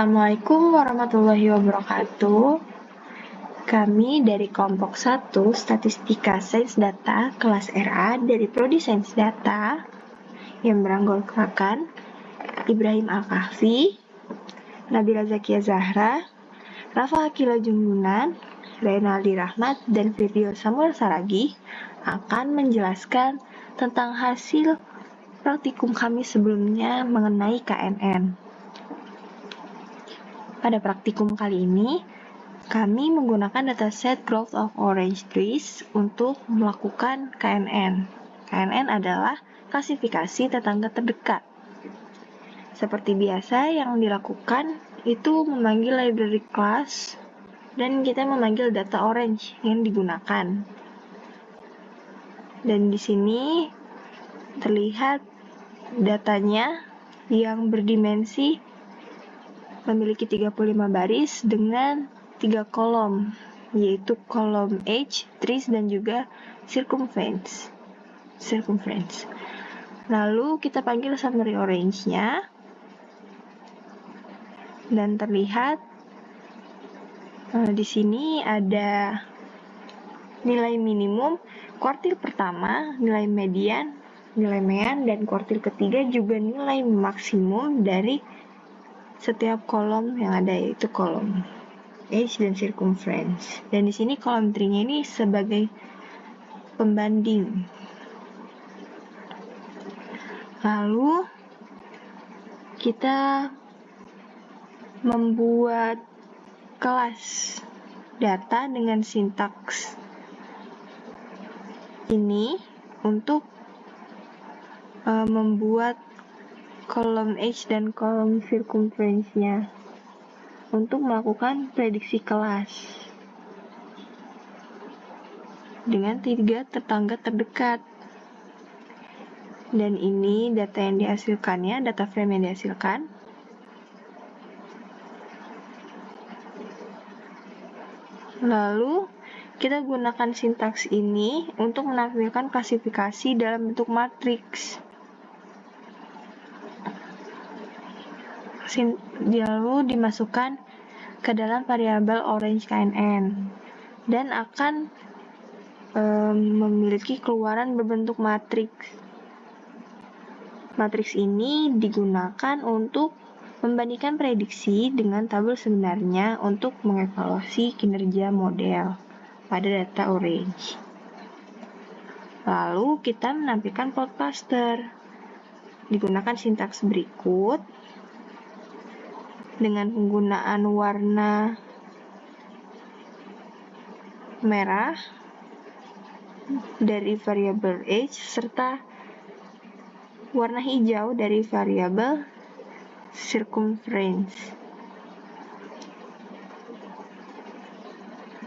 Assalamualaikum warahmatullahi wabarakatuh. Kami dari kelompok 1 Statistika Sains Data kelas RA dari Prodi Sains Data yang beranggotakan Ibrahim Al-Kahfi, Nabila Zakia Zahra, Rafa Akila Junjunan, Reynaldi Rahmat, dan Firdio Samuel Saragi akan menjelaskan tentang hasil praktikum kami sebelumnya mengenai KNN. Pada praktikum kali ini, kami menggunakan dataset Growth of Orange Trees untuk melakukan KNN. KNN adalah klasifikasi tetangga terdekat. Seperti biasa yang dilakukan itu memanggil library class dan kita memanggil data orange yang digunakan. Dan di sini terlihat datanya yang berdimensi memiliki 35 baris dengan 3 kolom, yaitu kolom age, trees, dan juga circumference. Lalu kita panggil summary orange-nya, dan terlihat di sini ada nilai minimum, kuartil pertama, nilai median, nilai mean, dan kuartil ketiga juga nilai maksimum dari setiap kolom yang ada, yaitu kolom age dan circumference. Dan di sini kolom tree-nya ini sebagai pembanding. Lalu kita membuat kelas data dengan sintaks ini untuk membuat kolom age dan kolom circumference-nya untuk melakukan prediksi kelas dengan 3 tetangga terdekat. Dan ini data yang dihasilkannya, data frame yang dihasilkan. Lalu kita gunakan sintaks ini untuk menampilkan klasifikasi dalam bentuk matriks. Lalu dimasukkan ke dalam variabel orange KNN dan akan memiliki keluaran berbentuk matriks. Matriks ini digunakan untuk membandingkan prediksi dengan tabel sebenarnya untuk mengevaluasi kinerja model pada data orange. Lalu kita menampilkan plot cluster. Digunakan sintaks berikut dengan penggunaan warna merah dari variabel age serta warna hijau dari variabel circumference.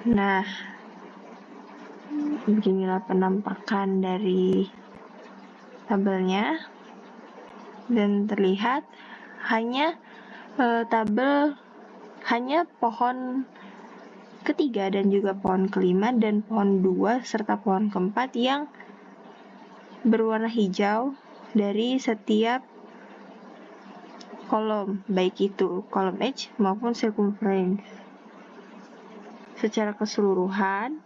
Nah, beginilah penampakan dari tabelnya, dan terlihat hanya pohon ketiga dan juga pohon kelima dan pohon 2 serta pohon keempat yang berwarna hijau dari setiap kolom, baik itu kolom age maupun circumference. Secara keseluruhan,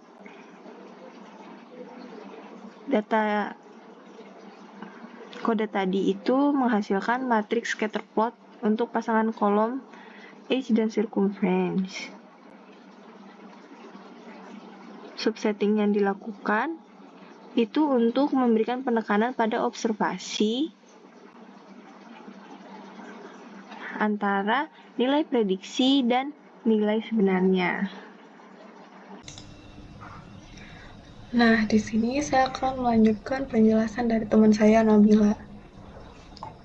data kode tadi itu menghasilkan matriks scatter plot untuk pasangan kolom age dan circumference. Subsetting yang dilakukan itu untuk memberikan penekanan pada observasi antara nilai prediksi dan nilai sebenarnya. Nah, di sini saya akan melanjutkan penjelasan dari teman saya, Nabila.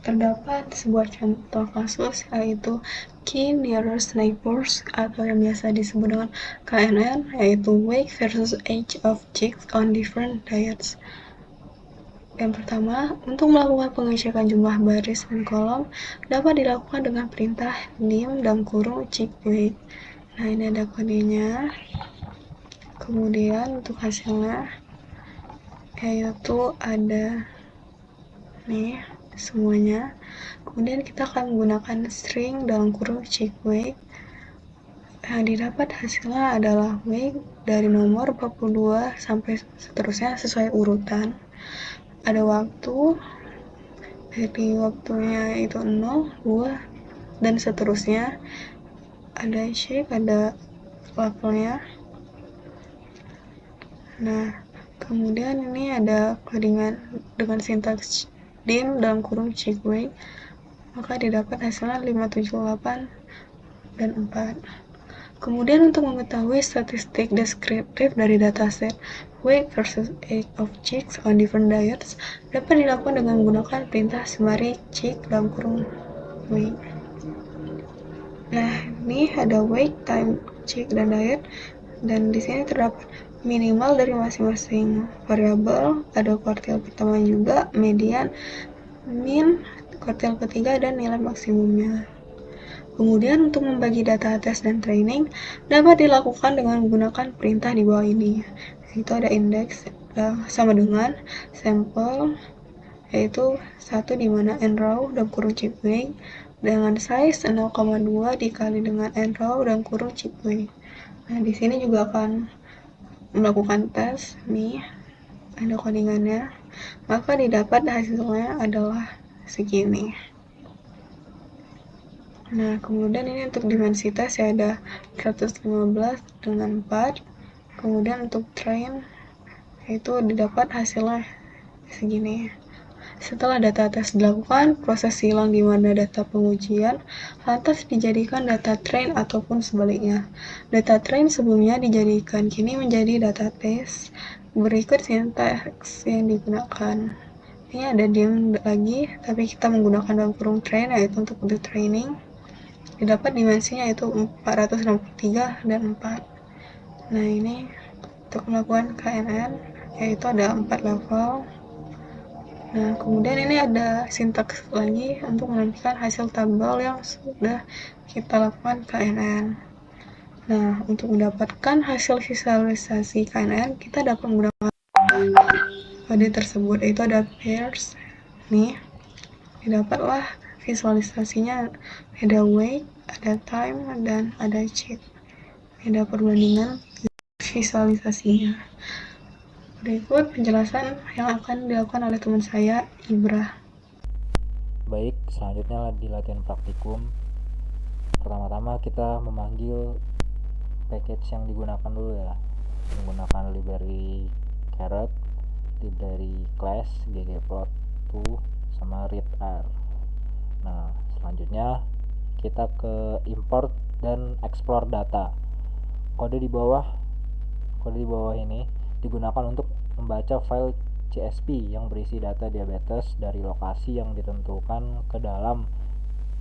Terdapat sebuah contoh kasus, yaitu Key Nearest Neighbors atau yang biasa disebut dengan KNN, yaitu weight versus age of chicks on different diets. Yang pertama, untuk melakukan pengecekan jumlah baris dan kolom dapat dilakukan dengan perintah dim chick weight. Nah, ini ada kodenya. Kemudian untuk hasilnya yaitu ada nih semuanya. Kemudian kita akan menggunakan string dalam kurung check weight. Didapat hasilnya adalah weight dari nomor 42 sampai seterusnya sesuai urutan. Ada waktu, jadi waktunya itu 0, 2, dan seterusnya. Ada shape, ada levelnya. Nah, kemudian ini ada codingan dengan sintaks dim dalam kurung check weight, maka didapat hasilnya 578 dan 4. Kemudian untuk mengetahui statistik deskriptif dari dataset weight versus age of chicks on different diets dapat dilakukan dengan menggunakan perintah summary chick dalam kurung weight. Nah, ini ada weight, time, chick, dan diet, dan di sini terdapat minimal dari masing-masing variabel. Ada kuartil pertama juga, median, min, kuartil ketiga, dan nilai maksimumnya. Kemudian untuk membagi data tes dan training dapat dilakukan dengan menggunakan perintah di bawah ini. Itu ada indeks sama dengan sampel, yaitu 1 di mana n row dan kurung chip weight dengan size 0,2 dikali dengan n row dan kurung chip weight. Nah, di sini juga akan melakukan tes nih, ada codingannya, maka didapat hasilnya adalah segini. Nah, kemudian ini untuk dimensi tes ya, ada 115 dengan 4. Kemudian untuk train itu didapat hasilnya segini. Setelah data tes dilakukan, proses silang di mana data pengujian lantas dijadikan data train ataupun sebaliknya. Data train sebelumnya dijadikan kini menjadi data tes. Berikut sintaks yang digunakan. Ini ada dim lagi, tapi kita menggunakan dalam kurung train, yaitu untuk the training. Didapat dimensinya yaitu 463 dan 4. Nah, ini untuk melakukan KNN, yaitu ada 4 level. Nah, kemudian ini ada sintaks lagi untuk menantikan hasil tabel yang sudah kita lakukan KNN. Nah, untuk mendapatkan hasil visualisasi KNN, kita dapat menggunakan kode tersebut, yaitu ada pairs. Nih, didapatlah visualisasinya, ada weight, ada time, dan ada check. Ada perbandingan visualisasinya. Berikut penjelasan yang akan dilakukan oleh teman saya, Ibrah. Baik, selanjutnya di latihan praktikum. Pertama-tama kita memanggil package yang digunakan dulu ya. Menggunakan library caret, library class, ggplot2, sama readr. Nah, selanjutnya kita ke import dan explore data. Kode di bawah ini digunakan untuk membaca file CSV yang berisi data diabetes dari lokasi yang ditentukan ke dalam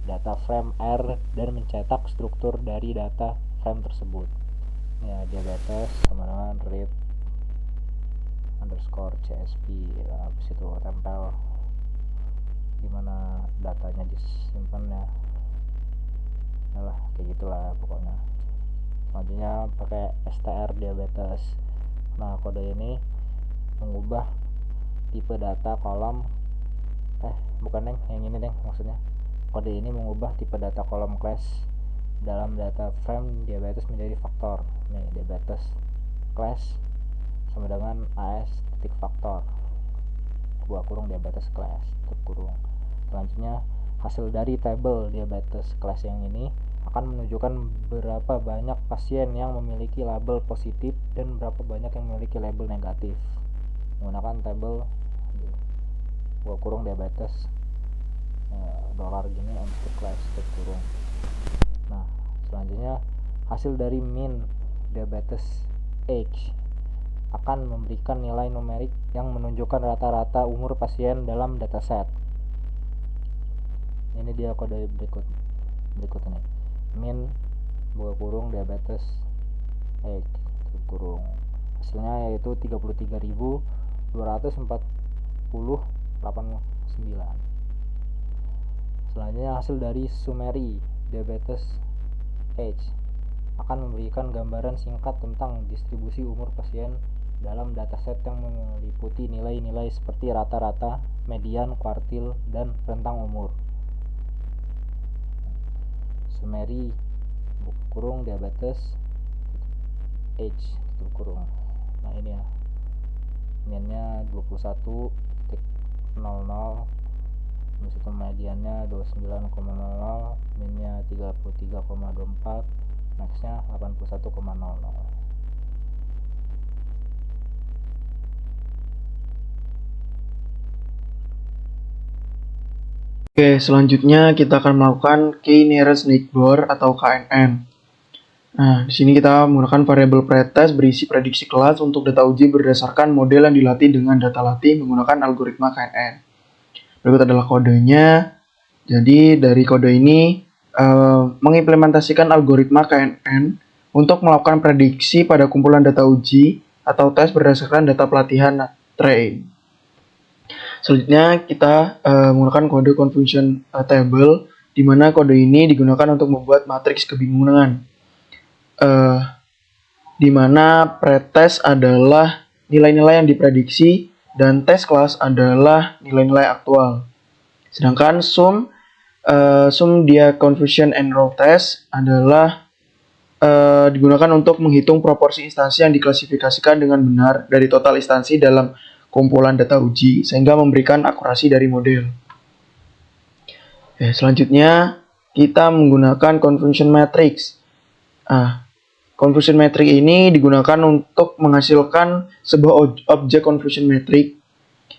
data frame R dan mencetak struktur dari data frame tersebut. Ya, diabetes sama dengan read underscore CSV, habis itu tempel dimana datanya disimpan ya. Nah, kayak gitulah pokoknya. Selanjutnya pakai str diabetes. Nah, kode ini mengubah tipe data kolom bukan yang ini maksudnya. Kode ini mengubah tipe data kolom class dalam data frame diabetes menjadi faktor. Nih, diabetes class sama dengan as titik faktor buah kurung diabetes class tutup kurung. Selanjutnya hasil dari tabel diabetes class yang ini akan menunjukkan berapa banyak pasien yang memiliki label positif dan berapa banyak yang memiliki label negatif menggunakan tabel buah kurung diabetes dolar gini untuk class tutup kurung. Nah, selanjutnya hasil dari min diabetes age akan memberikan nilai numerik yang menunjukkan rata-rata umur pasien dalam dataset. Ini dia kode berikut ini. Min buka kurung diabetes tutup kurung. Hasilnya yaitu 33.240,89. Selanjutnya hasil dari summary diabetes age akan memberikan gambaran singkat tentang distribusi umur pasien dalam dataset yang meliputi nilai-nilai seperti rata-rata, median, kuartil, dan rentang umur. summary kurung diabetes age tutup kurung. Nah ini ya, minnya 21.00, habis itu mediannya 29,00, minnya 33,24, maxnya 81,00. Oke, selanjutnya kita akan melakukan Key Nearest Neighbor atau KNN. Nah, di sini kita menggunakan variabel pretest berisi prediksi kelas untuk data uji berdasarkan model yang dilatih dengan data latih menggunakan algoritma KNN. Berikut adalah kodenya. Jadi dari kode ini mengimplementasikan algoritma KNN untuk melakukan prediksi pada kumpulan data uji atau tes berdasarkan data pelatihan train. Selanjutnya kita menggunakan kode confusion table, di mana kode ini digunakan untuk membuat matriks kebingungan, di mana pretest adalah nilai-nilai yang diprediksi dan test class adalah nilai-nilai aktual. Sedangkan sum dia confusion and row test adalah digunakan untuk menghitung proporsi instansi yang diklasifikasikan dengan benar dari total instansi dalam kumpulan data uji sehingga memberikan akurasi dari model. Selanjutnya kita menggunakan confusion matrix. Confusion matrix ini digunakan untuk menghasilkan sebuah objek confusion matrix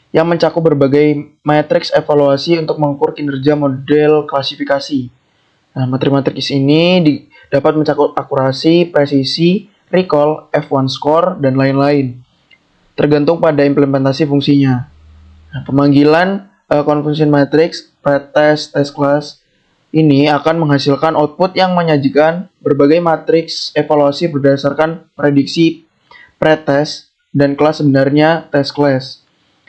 yang mencakup berbagai matriks evaluasi untuk mengukur kinerja model klasifikasi. Matriks ini dapat mencakup akurasi, presisi, recall, F1 score, dan lain-lain, tergantung pada implementasi fungsinya. Pemanggilan confusion matrix, pretest, test class ini akan menghasilkan output yang menyajikan berbagai matriks evaluasi berdasarkan prediksi pretest dan kelas sebenarnya test class.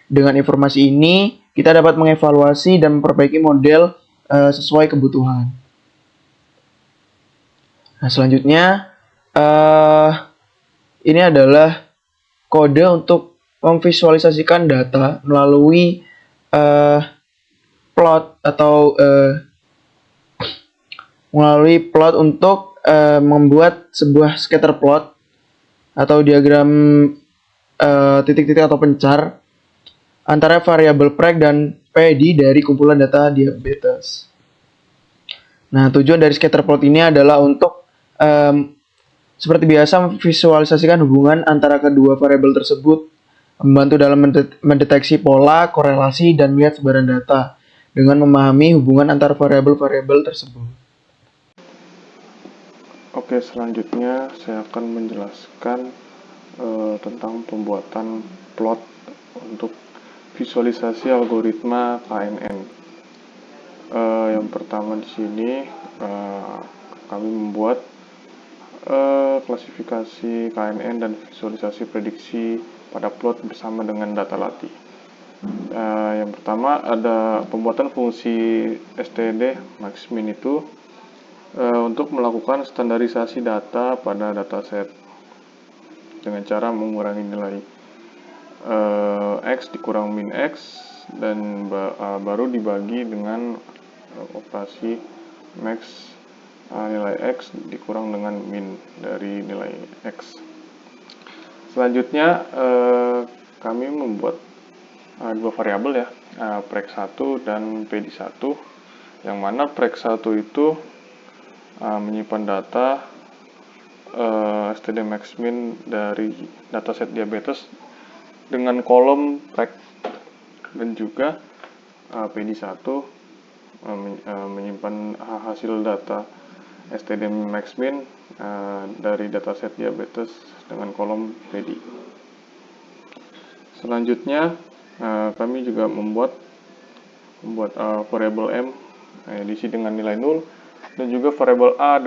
Dengan informasi ini, kita dapat mengevaluasi dan memperbaiki model sesuai kebutuhan. Nah, selanjutnya, ini adalah kode untuk memvisualisasikan data melalui plot atau melalui plot untuk membuat sebuah scatter plot atau diagram titik-titik atau pencar antara variabel preg dan PD dari kumpulan data diabetes. Nah, tujuan dari scatter plot ini adalah untuk seperti biasa memvisualisasikan hubungan antara kedua variabel tersebut, membantu dalam mendeteksi pola, korelasi, dan melihat sebaran data dengan memahami hubungan antara variabel-variabel tersebut. Oke, selanjutnya saya akan menjelaskan tentang pembuatan plot untuk visualisasi algoritma KNN. Yang pertama di sini kami membuat klasifikasi KNN dan visualisasi prediksi pada plot bersama dengan data latih. Yang pertama ada pembuatan fungsi std max-min itu untuk melakukan standarisasi data pada dataset dengan cara mengurangi nilai X dikurang min X dan baru dibagi dengan operasi max nilai X dikurang dengan min dari nilai X. Selanjutnya kami membuat dua variabel ya, preg1 dan pd1, yang mana preg1 itu menyimpan data std max-min dari dataset diabetes dengan kolom preg, dan juga PD1 menyimpan hasil data std max-min dari dataset diabetes dengan kolom PD. Selanjutnya kami juga membuat variabel M diisi dengan nilai 0, dan juga variabel A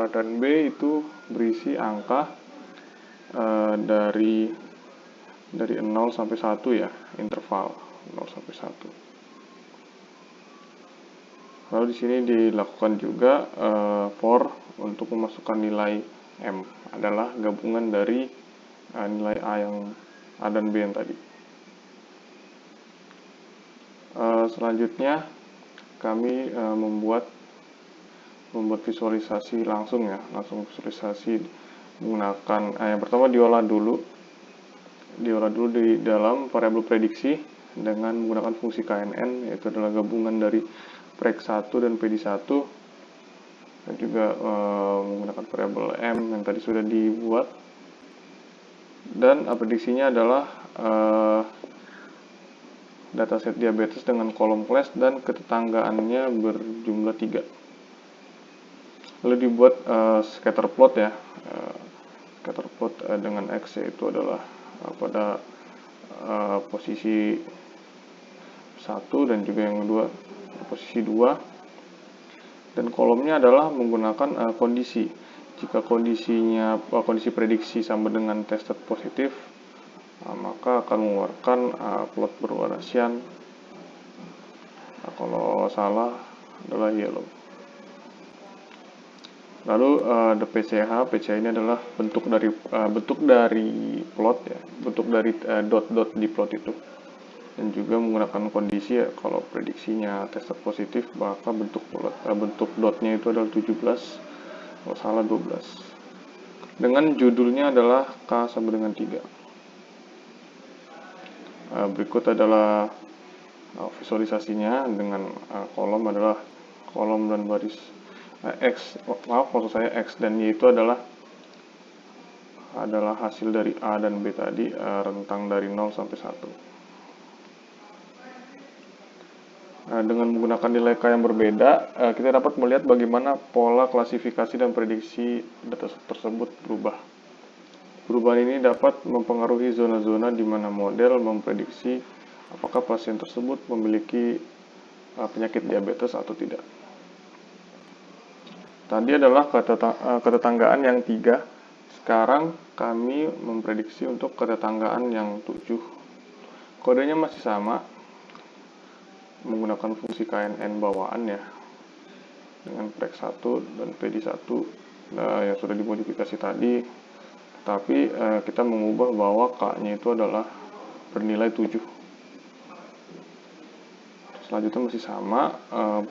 dan B itu berisi angka dari 0 sampai 1 ya, interval 0 sampai 1. Lalu di sini dilakukan juga for untuk memasukkan nilai M, adalah gabungan dari nilai A dan B yang tadi. Selanjutnya kami membuat membuat visualisasi langsung ya, langsung visualisasi menggunakan yang pertama diolah dulu di dalam variabel prediksi dengan menggunakan fungsi KNN, yaitu adalah gabungan dari preg1 dan pd1, dan juga menggunakan variabel M yang tadi sudah dibuat. Dan prediksinya adalah dataset diabetes dengan kolom class dan ketetanggaannya berjumlah 3. Lalu dibuat scatter plot ya, scatter plot dengan X, yaitu adalah pada posisi 1 dan juga yang kedua posisi 2, dan kolomnya adalah menggunakan kondisi. Jika kondisi prediksi sama dengan tested positif, maka akan mengeluarkan plot berwarna cyan. Kalau salah adalah yellow. Lalu the PCH ini adalah bentuk dari plot ya, bentuk dari dot-dot di plot itu, dan juga menggunakan kondisi ya. Kalau prediksinya tested positif, maka bentuk dotnya itu adalah 17, kalau salah 12. Dengan judulnya adalah K sama dengan 3. Berikut adalah visualisasinya dengan kolom adalah kolom dan baris X, maksud saya X dan Y itu adalah hasil dari A dan B tadi, rentang dari 0 sampai 1. Dengan menggunakan nilai K yang berbeda, kita dapat melihat bagaimana pola klasifikasi dan prediksi data tersebut berubah. Perubahan ini dapat mempengaruhi zona-zona di mana model memprediksi apakah pasien tersebut memiliki penyakit diabetes atau tidak. Tadi adalah ketetanggaan yang 3. Sekarang kami memprediksi untuk ketetanggaan yang 7. Kodenya masih sama, menggunakan fungsi KNN bawaan ya, dengan preg1 dan pd1 yang sudah dimodifikasi tadi, tapi kita mengubah bahwa K-nya itu adalah bernilai 7. Selanjutnya masih sama,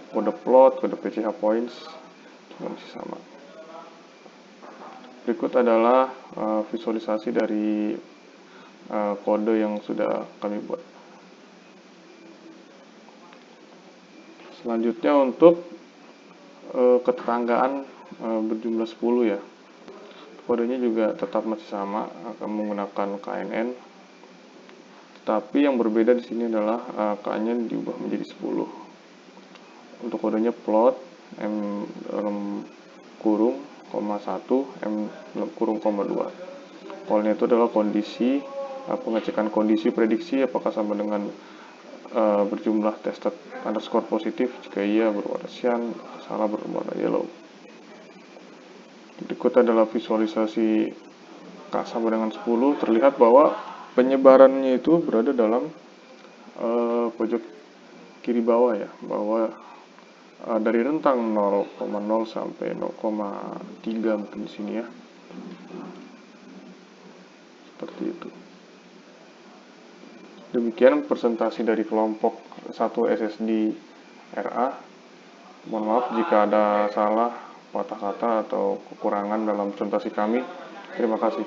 kode plot, kode PCH points juga masih sama. Berikut adalah visualisasi dari kode yang sudah kami buat. Selanjutnya untuk ketetanggaan berjumlah 10 ya. Kodenya juga tetap masih sama, akan menggunakan KNN. Tetapi yang berbeda di sini adalah K-nya diubah menjadi 10. Untuk kodenya plot, M dalam kurung, koma 1, M dalam kurung, koma 2. Call-nya itu adalah kondisi, pengecekan kondisi prediksi apakah sama dengan berjumlah tested underscore positif. Jika iya berwarna cyan, salah berwarna yellow. Berikut adalah visualisasi K sama dengan 10. Terlihat bahwa penyebarannya itu berada dalam pojok kiri bawah ya, bahwa dari rentang 0,0 sampai 0,3 mungkin di sini ya, seperti itu. Demikian presentasi dari kelompok 1 SSD RA. Mohon maaf jika ada salah, patah kata atau kekurangan dalam presentasi kami. Terima kasih.